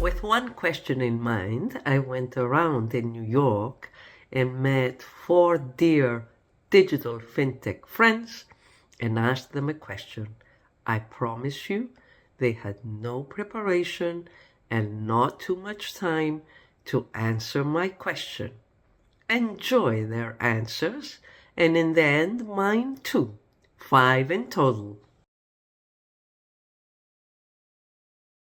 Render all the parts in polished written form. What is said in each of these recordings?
with one question in mind, I went around in New York and met four dear digital fintech friends and asked them a question. I promise you, they had no preparation and not too much time to answer my question. Enjoy their answers, and in the end, mine too. 5 in total.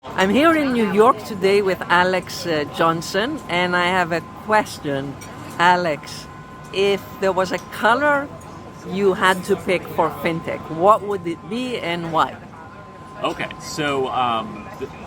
I'm here in New York today with Alex Johnson, and I have a question. Alex, if there was a color you had to pick for fintech, what would it be and why? Okay, so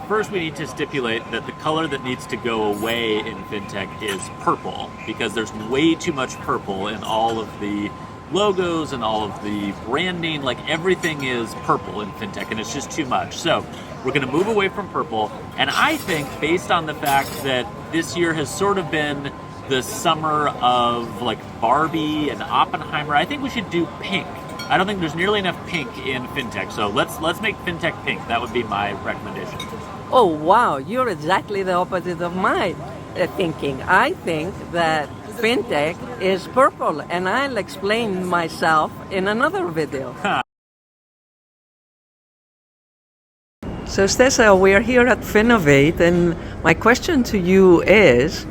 first we need to stipulate that the color that needs to go away in fintech is purple, because there's way too much purple in all of the logos and all of the branding. Like, everything is purple in fintech, and it's just too much. So we're going to move away from purple, and I think, based on the fact that this year has sort of been the summer of like Barbie and Oppenheimer, I think we should do pink. I don't think there's nearly enough pink in fintech, so let's make fintech pink. That would be my recommendation. Oh wow, you're exactly the opposite of my thinking. I think that fintech is purple, and I'll explain myself in another video. So Stessa, we're here at Finovate, and my question to you is,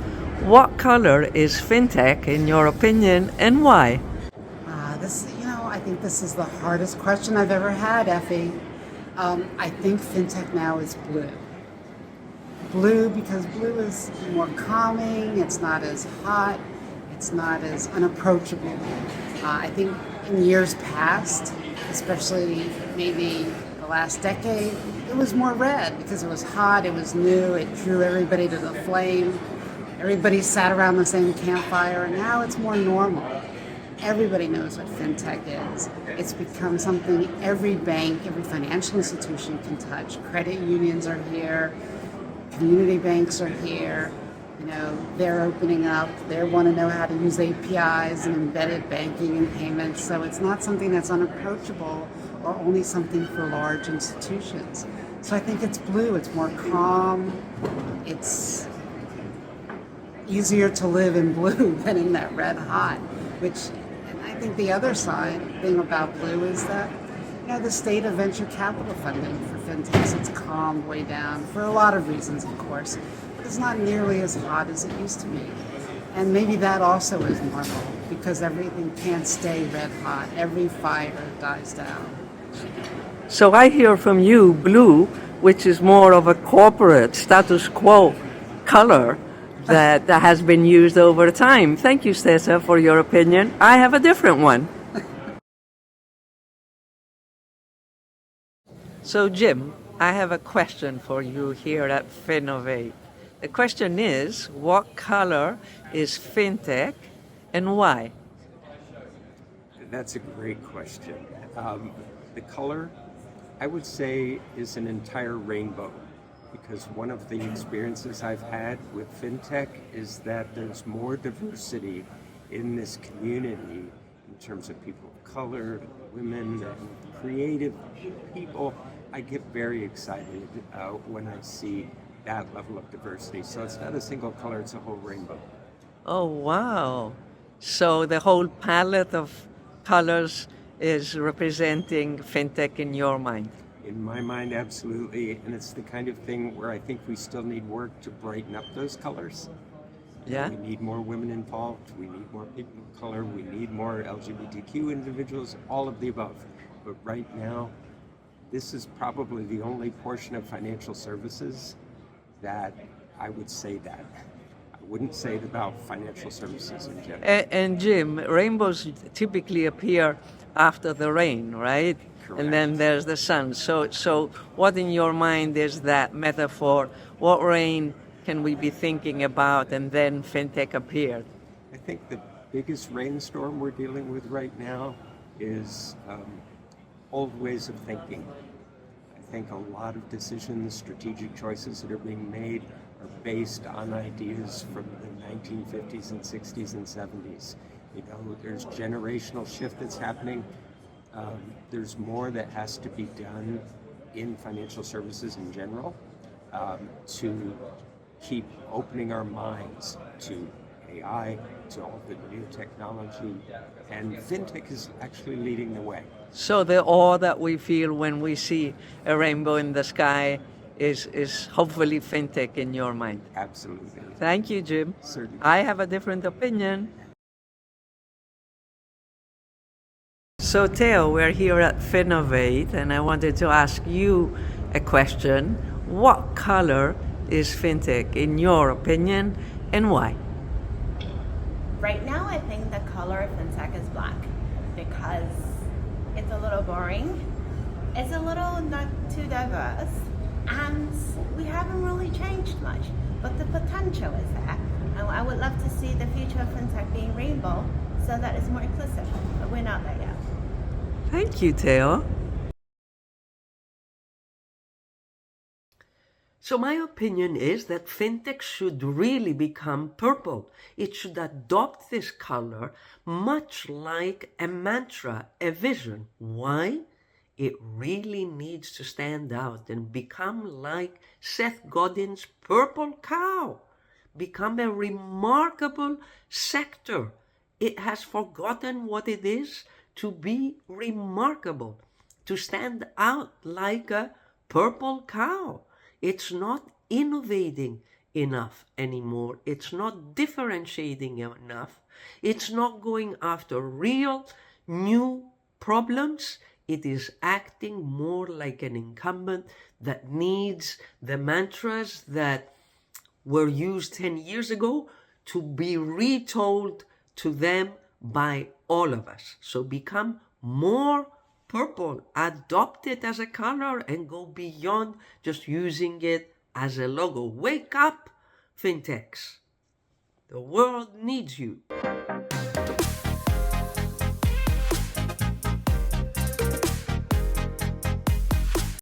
what color is fintech in your opinion, and why? I think this is the hardest question I've ever had, Efi. I think fintech now is blue. Blue because blue is more calming, it's not as hot, it's not as unapproachable. I think in years past, especially maybe the last decade, it was more red because it was hot, it was new, it drew everybody to the flame. Everybody sat around the same campfire, and now it's more normal. Everybody knows what fintech is. It's become something every bank, every financial institution can touch. Credit unions are here, community banks are here. They're opening up. They want to know how to use APIs and embedded banking and payments. So it's not something that's unapproachable or only something for large institutions. So I think it's blue. It's more calm. It's easier to live in blue than in that red hot, and I think the other thing about blue is that, the state of venture capital funding for fintechs, it's calmed way down for a lot of reasons, of course, but it's not nearly as hot as it used to be. And maybe that also is normal, because everything can't stay red hot. Every fire dies down. So I hear from you blue, which is more of a corporate status quo color that has been used over time. Thank you, Stessa, for your opinion. I have a different one. So, Jim, I have a question for you here at Finovate. The question is, what color is fintech and why? That's a great question. The color, I would say, is an entire rainbow. Because one of the experiences I've had with fintech is that there's more diversity in this community in terms of people of color, women, and creative people. I get very excited when I see that level of diversity. So it's not a single color, it's a whole rainbow. Oh, wow. So the whole palette of colors is representing fintech in your mind? In my mind, absolutely, and it's the kind of thing where I think we still need work to brighten up those colors. Yeah. We need more women involved, we need more people of color, we need more LGBTQ individuals, all of the above. But right now, this is probably the only portion of financial services that I would say that. I wouldn't say it about financial services in general. And Jim, rainbows typically appear after the rain, right? Correct. And then there's the sun. So what in your mind is that metaphor? What rain can we be thinking about, and then fintech appeared? I think the biggest rainstorm we're dealing with right now is old ways of thinking. I think a lot of decisions, strategic choices that are being made are based on ideas from the 1950s and 60s and 70s. There's generational shift that's happening. There's more that has to be done in financial services in general to keep opening our minds to AI, to all the new technology, and FinTech is actually leading the way. So the awe that we feel when we see a rainbow in the sky is hopefully fintech in your mind. Absolutely. Thank you, Jim. Certainly. I have a different opinion. So Theo, we're here at Finovate, and I wanted to ask you a question. What color is fintech in your opinion, and why? Right now, I think the color of fintech is black because it's a little boring, it's a little not too diverse, and we haven't really changed much. But the potential is there, and I would love to see the future of fintech being rainbow so that it's more inclusive, but we're not there yet. Thank you, Theo. So my opinion is that fintech should really become purple. It should adopt this color much like a mantra, a vision. Why? It really needs to stand out and become like Seth Godin's purple cow. Become a remarkable sector. It has forgotten what it is to be remarkable, to stand out like a purple cow. It's not innovating enough anymore. It's not differentiating enough. It's not going after real new problems. It is acting more like an incumbent that needs the mantras that were used 10 years ago to be retold to them by all of us. So become more purple, adopt it as a color and go beyond just using it as a logo. Wake up, fintechs. The world needs you.